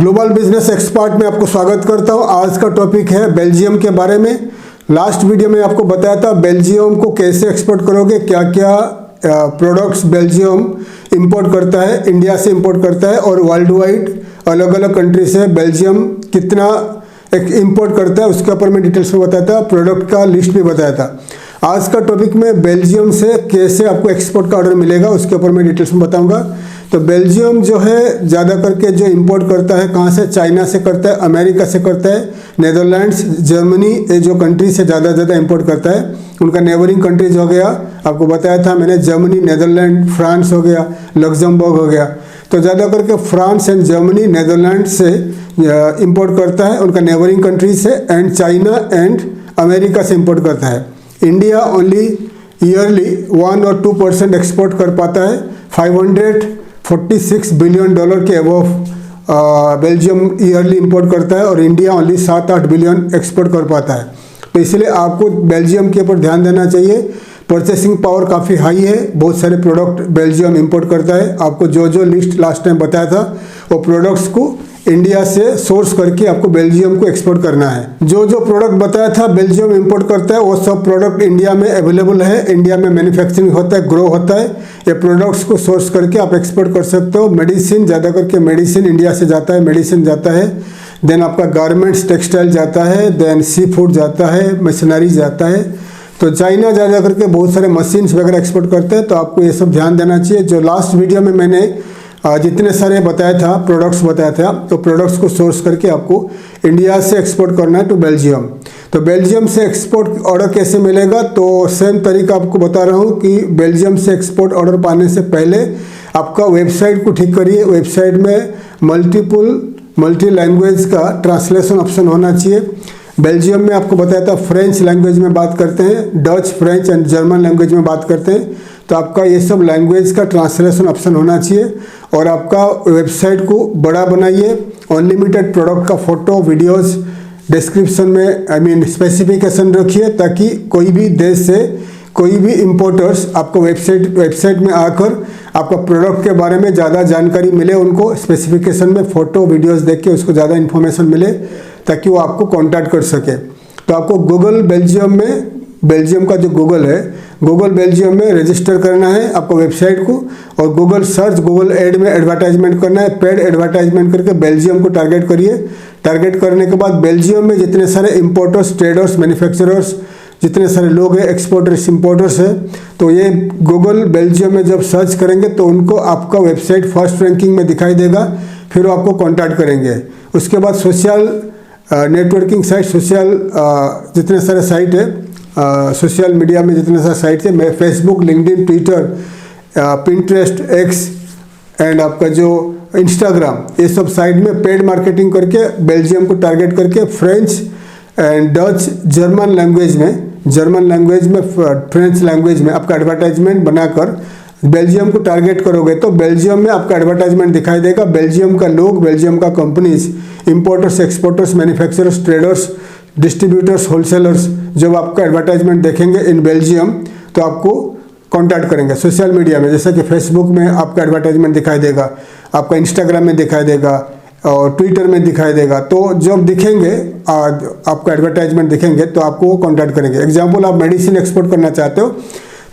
Global business expert में आपको स्वागत करता हूं। आज का टॉपिक है बेल्जियम के बारे में। लास्ट वीडियो में आपको बताया था बेल्जियम को कैसे एक्सपोर्ट करोगे, क्या क्या प्रोडक्ट्स बेल्जियम इंपोर्ट करता है, इंडिया से इंपोर्ट करता है और वर्ल्ड वाइड अलग अलग कंट्री से बेल्जियम कितना इंपोर्ट करता है, उसके ऊपर मैं डिटेल्स में बताया था, प्रोडक्ट का लिस्ट भी बताया था। आज का टॉपिक में बेल्जियम से कैसे आपको एक्सपोर्ट का ऑर्डर मिलेगा उसके ऊपर मैं डिटेल्स में बताऊंगा। तो बेल्जियम जो है ज़्यादा करके जो इंपोर्ट करता है कहाँ से, चाइना से करता है, अमेरिका से करता है, नेदरलैंड्स, जर्मनी, ये जो कंट्री से ज़्यादा इंपोर्ट करता है। उनका नेबरिंग कंट्रीज हो गया, आपको बताया था मैंने, जर्मनी, नेदरलैंड, फ्रांस हो गया, लग्जमबर्ग हो गया। तो ज़्यादा करके फ्रांस एंड जर्मनी, नेदरलैंड से इंपोर्ट करता है, उनका नेबरिंग कंट्री से, एंड चाइना एंड अमेरिका से इंपोर्ट करता है। इंडिया ओनली ईयरली 1 और 2% एक्सपोर्ट कर पाता है। $546 बिलियन के अबव बेल्जियम ईयरली इंपोर्ट करता है और इंडिया ओनली 7-8 बिलियन एक्सपोर्ट कर पाता है। तो इसलिए आपको बेल्जियम के ऊपर ध्यान देना चाहिए। परचेसिंग पावर काफ़ी हाई है, बहुत सारे प्रोडक्ट बेल्जियम इंपोर्ट करता है। आपको जो लिस्ट लास्ट टाइम बताया था वो प्रोडक्ट्स को इंडिया से सोर्स करके आपको बेल्जियम को एक्सपोर्ट करना है। जो प्रोडक्ट बताया था बेल्जियम इंपोर्ट करता है वो सब प्रोडक्ट इंडिया में अवेलेबल है, इंडिया में मैन्युफैक्चरिंग होता है, ग्रो होता है। ये प्रोडक्ट्स को सोर्स करके आप एक्सपोर्ट कर सकते हो। मेडिसिन, ज़्यादा करके मेडिसिन इंडिया से जाता है, मेडिसिन जाता है, देन आपका गारमेंट्स, टेक्सटाइल जाता है, देन सी फूड जाता है, मशीनरी जाता है। तो चाइना ज़्यादा करके बहुत सारे मशीन्स वगैरह एक्सपोर्ट करते हैं। तो आपको ये सब ध्यान देना चाहिए। जो लास्ट वीडियो में मैंने जितने सारे बताया था, प्रोडक्ट्स बताया था, तो प्रोडक्ट्स को सोर्स करके आपको इंडिया से एक्सपोर्ट करना है टू बेल्जियम। तो बेल्जियम से एक्सपोर्ट ऑर्डर कैसे मिलेगा, तो सेम तरीका आपको बता रहा हूँ कि बेल्जियम से एक्सपोर्ट ऑर्डर पाने से पहले आपका वेबसाइट को ठीक करिए। वेबसाइट में मल्टी लैंग्वेज का ट्रांसलेशन ऑप्शन होना चाहिए। बेल्जियम में आपको बताया था फ्रेंच लैंग्वेज में बात करते हैं, Dutch, French and German language में बात करते हैं। तो आपका ये सब लैंग्वेज का ट्रांसलेशन ऑप्शन होना चाहिए। और आपका वेबसाइट को बड़ा बनाइए, अनलिमिटेड प्रोडक्ट का फोटो, वीडियोस, डिस्क्रिप्शन में स्पेसिफिकेशन रखिए, ताकि कोई भी देश से कोई भी इंपोर्टर्स आपको वेबसाइट में आकर आपका प्रोडक्ट के बारे में ज़्यादा जानकारी मिले, उनको स्पेसिफिकेशन में फ़ोटो वीडियोस देख के उसको ज़्यादा इन्फॉर्मेशन मिले, ताकि वो आपको कांटेक्ट कर सके। तो आपको गूगल बेल्जियम का जो गूगल है, गूगल बेल्जियम में रजिस्टर करना है आपको वेबसाइट को, और गूगल एड में एडवर्टाइजमेंट करना है। पेड एडवर्टाइजमेंट करके बेल्जियम को टारगेट करिए। टारगेट करने के बाद बेल्जियम में जितने सारे इंपोर्टर्स, ट्रेडर्स, मैन्युफैक्चरर्स, जितने सारे लोग हैं, एक्सपोर्टर्स, इंपोर्टर्स है, तो ये गूगल बेल्जियम में जब सर्च करेंगे तो उनको आपका वेबसाइट फर्स्ट रैंकिंग में दिखाई देगा। फिर वो आपको कॉन्टैक्ट करेंगे। उसके बाद सोशल नेटवर्किंग साइट, जितने सारे साइट है, सोशल मीडिया में जितने सारे साइट है, Facebook, LinkedIn, Twitter, Pinterest, x and आपका जो इंस्टाग्राम, ये सब साइट में पेड मार्केटिंग करके बेल्जियम को टारगेट करके French and Dutch, German language में, फ्रेंच लैंग्वेज में आपका एडवर्टाइजमेंट बनाकर बेल्जियम को टारगेट करोगे तो बेल्जियम में आपका एडवर्टाइजमेंट दिखाई देगा। बेल्जियम का लोग, बेल्जियम का companies, importers, exporters, manufacturers, traders, distributors, wholesalers जब आपका एडवर्टाइजमेंट देखेंगे इन बेल्जियम तो आपको कांटेक्ट करेंगे। सोशल मीडिया में जैसे कि फेसबुक में आपका एडवर्टाइजमेंट दिखाई देगा, आपका इंस्टाग्राम में दिखाई देगा और ट्विटर में दिखाई देगा। तो जब दिखेंगे आपका एडवर्टाइजमेंट दिखेंगे तो आपको कांटेक्ट करेंगे। एग्जाम्पल, आप मेडिसिन एक्सपोर्ट करना चाहते हो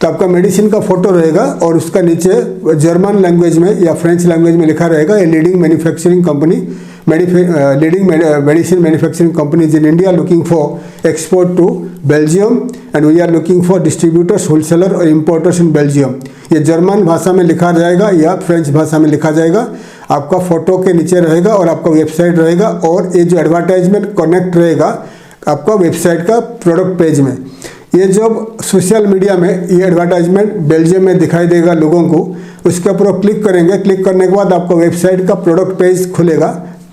तो आपका मेडिसिन का फोटो रहेगा और उसका नीचे जर्मन लैंग्वेज में या फ्रेंच लैंग्वेज में लिखा रहेगा, ये leading manufacturing company, leading medicine manufacturing companies in India looking for export to Belgium and we are looking for distributors, wholesaler और इंपोर्टर्स इन बेल्जियम। ये जर्मन भाषा में लिखा जाएगा या फ्रेंच भाषा में लिखा जाएगा। आपका फोटो के नीचे रहेगा और आपका वेबसाइट रहेगा, और ये जो एडवर्टाइजमेंट कनेक्ट रहेगा आपका वेबसाइट का प्रोडक्ट पेज में। ये जब सोशल मीडिया में ये एडवर्टाइजमेंट बेल्जियम में दिखाई देगा लोगों को, उसके ऊपर क्लिक करेंगे। क्लिक करने के बाद आपका वेबसाइट का प्रोडक्ट पेज खुलेगा,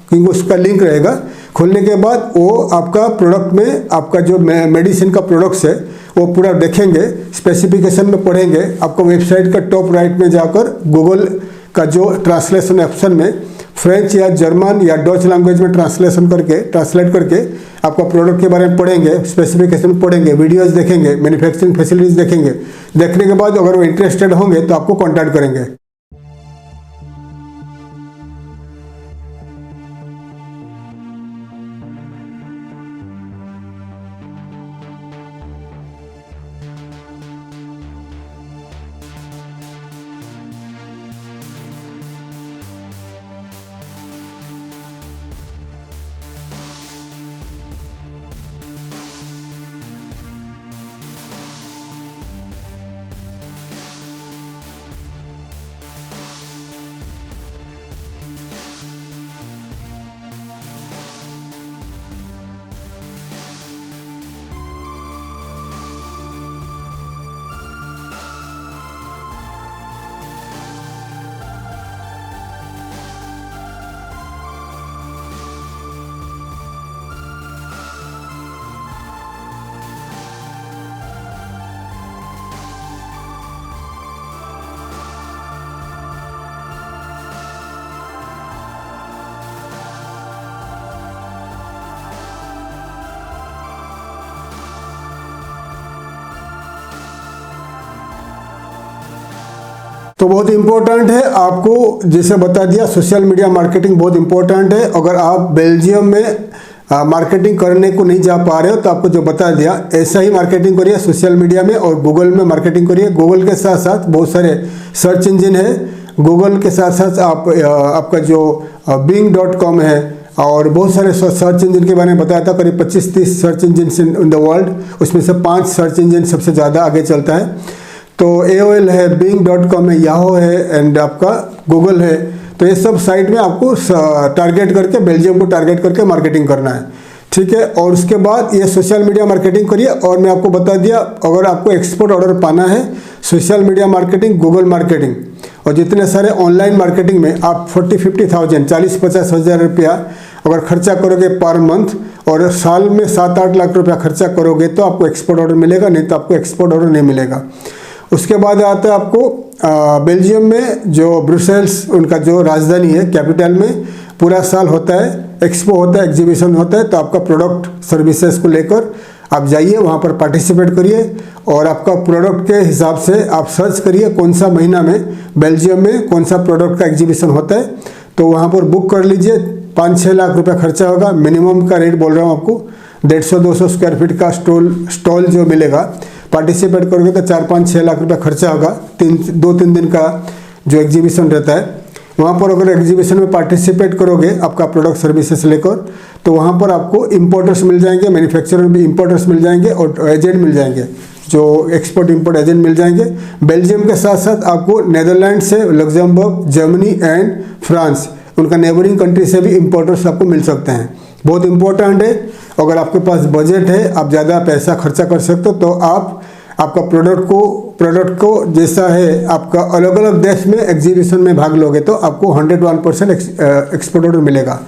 क्योंकि उसका लिंक रहेगा। खुलने के बाद वो आपका प्रोडक्ट में आपका जो मेडिसिन का प्रोडक्ट्स है वो पूरा देखेंगे, स्पेसिफिकेशन में पढ़ेंगे। आपको वेबसाइट का टॉप राइट में जाकर गूगल का जो ट्रांसलेशन ऑप्शन में फ्रेंच या जर्मन या डच लैंग्वेज में ट्रांसलेट करके आपका प्रोडक्ट के बारे में पढ़ेंगे, स्पेसिफिकेशन पढ़ेंगे, वीडियोस देखेंगे, मैन्युफैक्चरिंग फैसिलिटीज देखेंगे। देखने के बाद अगर वो इंटरेस्टेड होंगे तो आपको कांटेक्ट करेंगे। तो बहुत इम्पोर्टेंट है, आपको जैसे बता दिया सोशल मीडिया मार्केटिंग बहुत इम्पोर्टेंट है। अगर आप बेल्जियम में मार्केटिंग करने को नहीं जा पा रहे हो तो आपको जो बता दिया ऐसा ही मार्केटिंग करिए सोशल मीडिया में और गूगल में मार्केटिंग करिए। गूगल के साथ साथ बहुत सारे सर्च इंजन है, गूगल के साथ साथ आपका जो bing.com है और बहुत सारे सर्च इंजन के बारे में बताया था, करीब 25-30 search engine in the world, उसमें से 5 सर्च इंजन सबसे ज़्यादा आगे चलता है। तो AOL है, bing.com है, याहो है एंड आपका गूगल है। तो ये सब साइट में आपको टारगेट करके बेल्जियम को टारगेट करके मार्केटिंग करना है, ठीक है। और उसके बाद ये सोशल मीडिया मार्केटिंग करिए। और मैं आपको बता दिया अगर आपको एक्सपोर्ट ऑर्डर पाना है, social media marketing, Google marketing और जितने सारे ऑनलाइन मार्केटिंग में आप 40-50,000 40-50 हज़ार रुपया अगर खर्चा करोगे पर मंथ और साल में 7-8 लाख रुपया खर्चा करोगे तो आपको एक्सपोर्ट ऑर्डर मिलेगा, नहीं तो आपको एक्सपोर्ट ऑर्डर नहीं मिलेगा। उसके बाद आता है आपको बेल्जियम में जो ब्रुसेल्स उनका जो राजधानी है, कैपिटल में पूरा साल होता है, एक्सपो होता है, एग्जीबिशन होता है। तो आपका प्रोडक्ट सर्विसेज को लेकर आप जाइए, वहाँ पर पार्टिसिपेट करिए और आपका प्रोडक्ट के हिसाब से आप सर्च करिए कौन सा महीना में बेल्जियम में कौन सा प्रोडक्ट का एग्जीबिशन होता है। तो वहाँ पर बुक कर लीजिए, 5-6 लाख रुपया खर्चा होगा। मिनिमम का रेट बोल रहा हूँ आपको, 150-200 स्क्वायर फीट का स्टॉल जो मिलेगा, पार्टिसिपेट करोगे तो 4-5-6 लाख रुपया खर्चा होगा। 2-3 दिन का जो एग्जीबिशन रहता है वहाँ पर अगर एग्जीबिशन में पार्टिसिपेट करोगे आपका प्रोडक्ट सर्विसेज लेकर, तो वहाँ पर आपको इंपोर्टर्स मिल जाएंगे, मैन्युफैक्चरर भी इंपोर्टर्स मिल जाएंगे और एजेंट मिल जाएंगे, जो एक्सपोर्ट इंपोर्ट एजेंट मिल जाएंगे। बेल्जियम के साथ साथ आपको नीदरलैंड से, लग्जमबर्ग, जर्मनी एंड फ्रांस, उनका नेबरिंग कंट्री से भी इंपोर्टर्स आपको मिल सकते हैं। बहुत इंपॉर्टेंट है, अगर आपके पास बजट है, आप ज़्यादा पैसा खर्चा कर सकते हो, तो आप आपका प्रोडक्ट को जैसा है आपका अलग अलग देश में एग्जीबिशन में भाग लोगे तो आपको 101% एक्सपोर्ट ऑर्डर मिलेगा।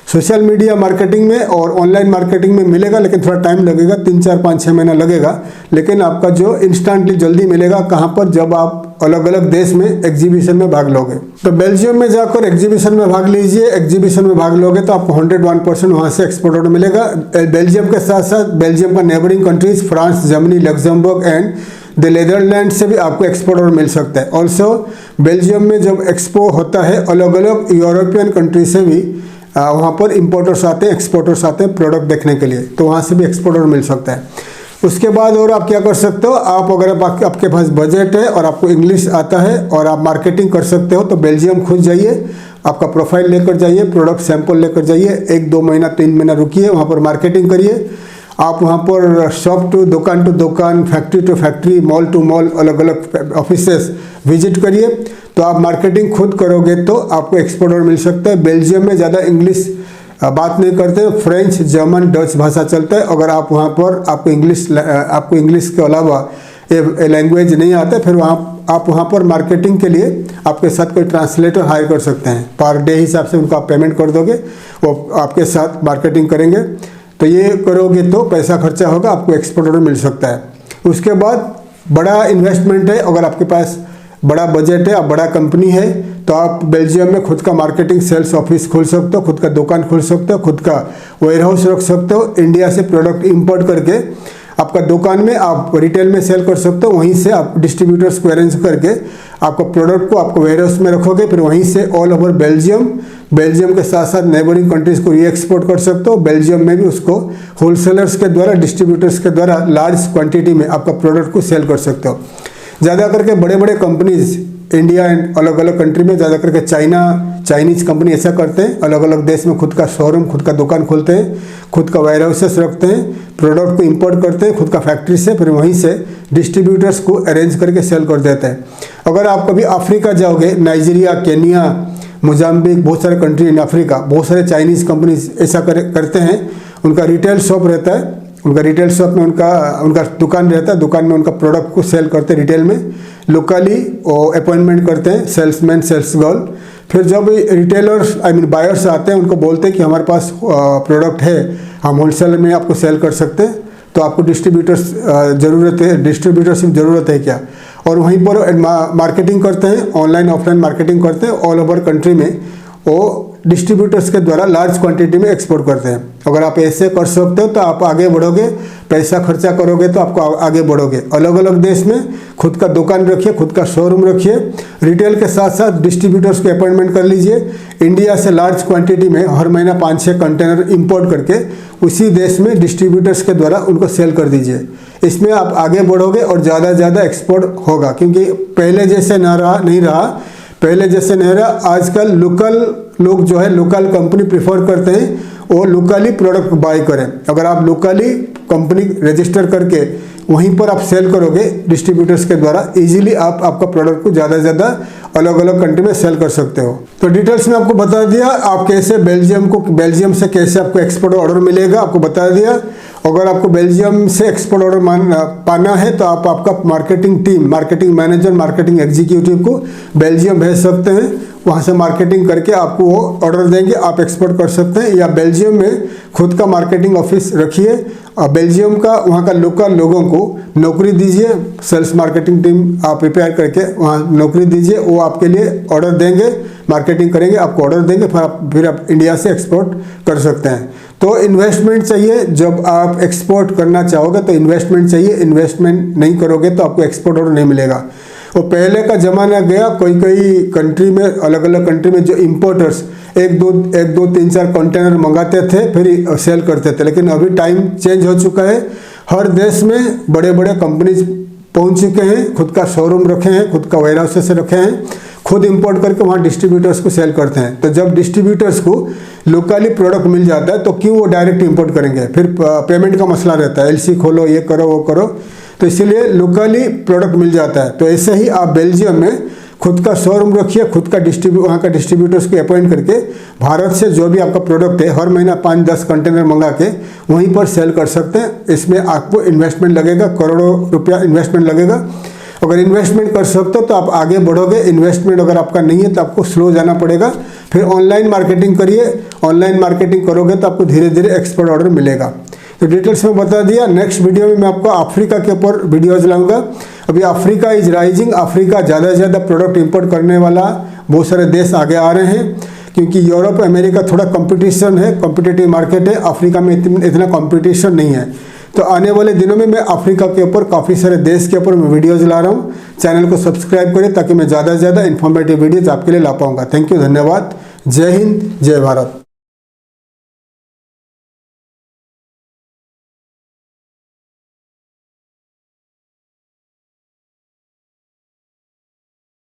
सोशल मीडिया मार्केटिंग में और ऑनलाइन मार्केटिंग में मिलेगा, लेकिन थोड़ा टाइम लगेगा, 3-4-5-6 महीना लगेगा, लेकिन आपका जो इंस्टेंटली जल्दी मिलेगा कहाँ पर, जब आप अलग अलग देश में एग्जीबिशन में भाग लोगे। तो बेल्जियम में जाकर एग्जीबिशन में भाग लीजिए, एग्जीबिशन में भाग लोगे तो आपको 101% वहाँ से एक्सपोर्ट ऑर्डर मिलेगा। बेल्जियम के साथ साथ बेल्जियम का neighbouring countries France, Germany, Luxembourg and the Netherland से भी आपको एक्सपोर्ट ऑर्डर मिल सकता है। ऑल्सो बेल्जियम में जब एक्सपो होता है, अलग अलग यूरोपियन कंट्री से भी वहाँ पर इंपोर्टर्स आते हैं, एक्सपोर्टर्स आते हैं प्रोडक्ट देखने के लिए, तो वहाँ से भी एक्सपोर्ट ऑर्डर मिल सकता है। उसके बाद और आप क्या कर सकते हो, आप अगर आपके पास बजट है और आपको इंग्लिश आता है और आप मार्केटिंग कर सकते हो, तो बेल्जियम खुद जाइए, आपका प्रोफाइल लेकर जाइए, प्रोडक्ट सैंपल लेकर जाइए, 1-2 महीना 3 महीना रुकिए, वहाँ पर मार्केटिंग करिए। आप वहाँ पर शॉप टू दुकान, factory to factory, mall to mall, अलग अलग ऑफिसेस विजिट करिए। तो आप मार्केटिंग खुद करोगे तो आपको एक्सपोर्ट ऑर्डर मिल सकता है। बेल्जियम में ज़्यादा इंग्लिश बात नहीं करते, फ्रेंच, जर्मन, डच भाषा चलता है। अगर आप वहाँ पर आपको इंग्लिश के अलावा ये लैंग्वेज नहीं आता, फिर आप वहाँ पर मार्केटिंग के लिए आपके साथ कोई ट्रांसलेटर हायर कर सकते हैं। पर डे हिसाब से उनको आप पेमेंट कर दोगे, वो आपके साथ मार्केटिंग करेंगे। तो ये करोगे तो पैसा खर्चा होगा, आपको एक्सपोर्ट ऑर्डर मिल सकता है। उसके बाद बड़ा इन्वेस्टमेंट है, अगर आपके पास बड़ा बजट है, आप बड़ा कंपनी है, तो आप बेल्जियम में खुद का मार्केटिंग सेल्स ऑफिस खोल सकते हो, खुद का दुकान खोल सकते हो, खुद का वेयरहाउस रख सकते हो। इंडिया से प्रोडक्ट इंपोर्ट करके आपका दुकान में आप रिटेल में सेल कर सकते हो, वहीं से आप डिस्ट्रीब्यूटर्स को अरेंज करके आपका प्रोडक्ट को आपको वेयरहाउस में रखोगे, फिर वहीं से ऑल ओवर बेल्जियम के साथ साथ नेबरिंग कंट्रीज को री-एक्सपोर्ट कर सकते हो। बेल्जियम में भी उसको होलसेलर्स के द्वारा, डिस्ट्रीब्यूटर्स के द्वारा लार्ज क्वांटिटी में आपका प्रोडक्ट को सेल कर सकते हो। ज़्यादा करके बड़े बड़े कंपनीज इंडिया एंड अलग अलग कंट्री में, ज़्यादा करके चाइनीज़ कंपनी ऐसा करते हैं, अलग अलग देश में खुद का शोरूम, खुद का दुकान खोलते हैं, खुद का वेयरहाउसेस रखते हैं, प्रोडक्ट को इंपोर्ट करते हैं खुद का फैक्ट्री से, फिर वहीं से डिस्ट्रीब्यूटर्स को अरेंज करके सेल कर देते हैं। अगर आप कभी अफ्रीका जाओगे, नाइजीरिया, केनिया, मोजाम्बिक, बहुत सारे कंट्री इन अफ्रीका, बहुत सारे चाइनीज़ कंपनीज ऐसा करते हैं। उनका रिटेल शॉप रहता है, उनका रिटेल शॉप में उनका दुकान रहता है, दुकान में उनका प्रोडक्ट को सेल करते हैं रिटेल में। लोकली वो अपॉइंटमेंट करते हैं सेल्समैन, सेल्स गर्ल। फिर जब रिटेलर्स बायर्स आते हैं, उनको बोलते हैं कि हमारे पास प्रोडक्ट है, हम होलसेल में आपको सेल कर सकते हैं, तो आपको डिस्ट्रीब्यूटरशिप ज़रूरत है क्या। और वहीं पर मार्केटिंग करते हैं, ऑनलाइन ऑफलाइन मार्केटिंग करते हैं, ऑल ओवर कंट्री में वो डिस्ट्रीब्यूटर्स के द्वारा लार्ज क्वांटिटी में एक्सपोर्ट करते हैं। अगर आप ऐसे कर सकते हो तो आप आगे बढ़ोगे, पैसा खर्चा करोगे तो आपको आगे बढ़ोगे। अलग अलग देश में खुद का दुकान रखिए, खुद का शोरूम रखिए, रिटेल के साथ साथ डिस्ट्रीब्यूटर्स को अपॉइंटमेंट कर लीजिए। इंडिया से लार्ज क्वांटिटी में हर महीना 5-6 कंटेनर इंपोर्ट करके उसी देश में डिस्ट्रीब्यूटर्स के द्वारा उनको सेल कर दीजिए। इसमें आप आगे बढ़ोगे और ज़्यादा से ज़्यादा एक्सपोर्ट होगा, क्योंकि पहले जैसे नहीं रहा। आजकल लोकल लोग जो है लोकल कंपनी प्रेफर करते हैं, वो लोकली प्रोडक्ट बाय करें। अगर आप लोकली कंपनी रजिस्टर करके वहीं पर आप सेल करोगे डिस्ट्रीब्यूटर्स के द्वारा, इजीली आप आपका प्रोडक्ट को ज़्यादा से ज़्यादा अलग अलग कंट्री में सेल कर सकते हो। तो डिटेल्स में आपको बता दिया, आप कैसे बेल्जियम से कैसे आपको एक्सपोर्ट ऑर्डर मिलेगा आपको बता दिया। अगर आपको बेल्जियम से एक्सपोर्ट ऑर्डर पाना है तो आप आपका marketing team, marketing manager, marketing executive को बेल्जियम भेज सकते हैं। वहाँ से मार्केटिंग करके आपको वो ऑर्डर देंगे, आप एक्सपोर्ट कर सकते हैं। या बेल्जियम में खुद का मार्केटिंग ऑफिस रखिए, बेल्जियम का वहाँ का लोकल लोगों को नौकरी दीजिए, सेल्स मार्केटिंग टीम आप प्रिपेयर करके वहाँ नौकरी दीजिए, वो आपके लिए ऑर्डर देंगे, मार्केटिंग करेंगे, आपको ऑर्डर देंगे, फिर आप इंडिया से एक्सपोर्ट कर सकते हैं। तो इन्वेस्टमेंट चाहिए, जब आप एक्सपोर्ट करना चाहोगे तो इन्वेस्टमेंट चाहिए। इन्वेस्टमेंट नहीं करोगे तो आपको एक्सपोर्ट ऑर्डर नहीं मिलेगा। वो पहले का ज़माना गया, कोई कंट्री में, अलग अलग कंट्री में जो इम्पोर्टर्स एक दो 3-4 कंटेनर मंगाते थे फिर सेल करते थे, लेकिन अभी टाइम चेंज हो चुका है। हर देश में बड़े बड़े कंपनीज पहुंच चुके हैं, खुद का शोरूम रखे हैं, खुद का वेयर हाउसेस रखे हैं, खुद इंपोर्ट करके वहाँ डिस्ट्रीब्यूटर्स को सेल करते हैं। तो जब डिस्ट्रीब्यूटर्स को लोकली प्रोडक्ट मिल जाता है तो क्यों वो डायरेक्ट इंपोर्ट करेंगे? फिर पेमेंट का मसला रहता है, एलसी खोलो, ये करो, वो करो। तो इसीलिए लोकली प्रोडक्ट मिल जाता है। तो ऐसे ही आप बेल्जियम में खुद का शोरूम रखिए, खुद का वहाँ का डिस्ट्रीब्यूटर्स को अपॉइंट करके भारत से जो भी आपका प्रोडक्ट है हर महीना 5-10 कंटेनर मंगा के वहीं पर सेल कर सकते हैं। इसमें आपको इन्वेस्टमेंट लगेगा, करोड़ों रुपया इन्वेस्टमेंट लगेगा। अगर इन्वेस्टमेंट कर सकते हो तो आप आगे बढ़ोगे। इन्वेस्टमेंट अगर आपका नहीं है तो आपको स्लो जाना पड़ेगा। फिर ऑनलाइन मार्केटिंग करिए, ऑनलाइन मार्केटिंग करोगे तो आपको धीरे धीरे एक्सपोर्ट ऑर्डर मिलेगा। तो डिटेल्स में बता दिया। नेक्स्ट वीडियो में मैं आपको अफ्रीका के ऊपर वीडियोज लाऊंगा। अभी अफ्रीका इज राइजिंग, अफ्रीका ज़्यादा से ज़्यादा प्रोडक्ट इंपोर्ट करने वाला बहुत सारे देश आगे आ रहे हैं, क्योंकि यूरोप अमेरिका थोड़ा कंपटीशन है, कॉम्पिटिटिव मार्केट है। अफ्रीका में इतना कंपटीशन नहीं है। तो आने वाले दिनों में मैं अफ्रीका के ऊपर काफ़ी सारे देश के ऊपर मैं वीडियोज़ ला रहा हूँ। चैनल को सब्सक्राइब करें ताकि मैं ज़्यादा से ज़्यादा इन्फॉर्मेटिव वीडियोज़ आपके लिए ला पाऊँगा। थैंक यू, धन्यवाद। जय हिंद, जय भारत।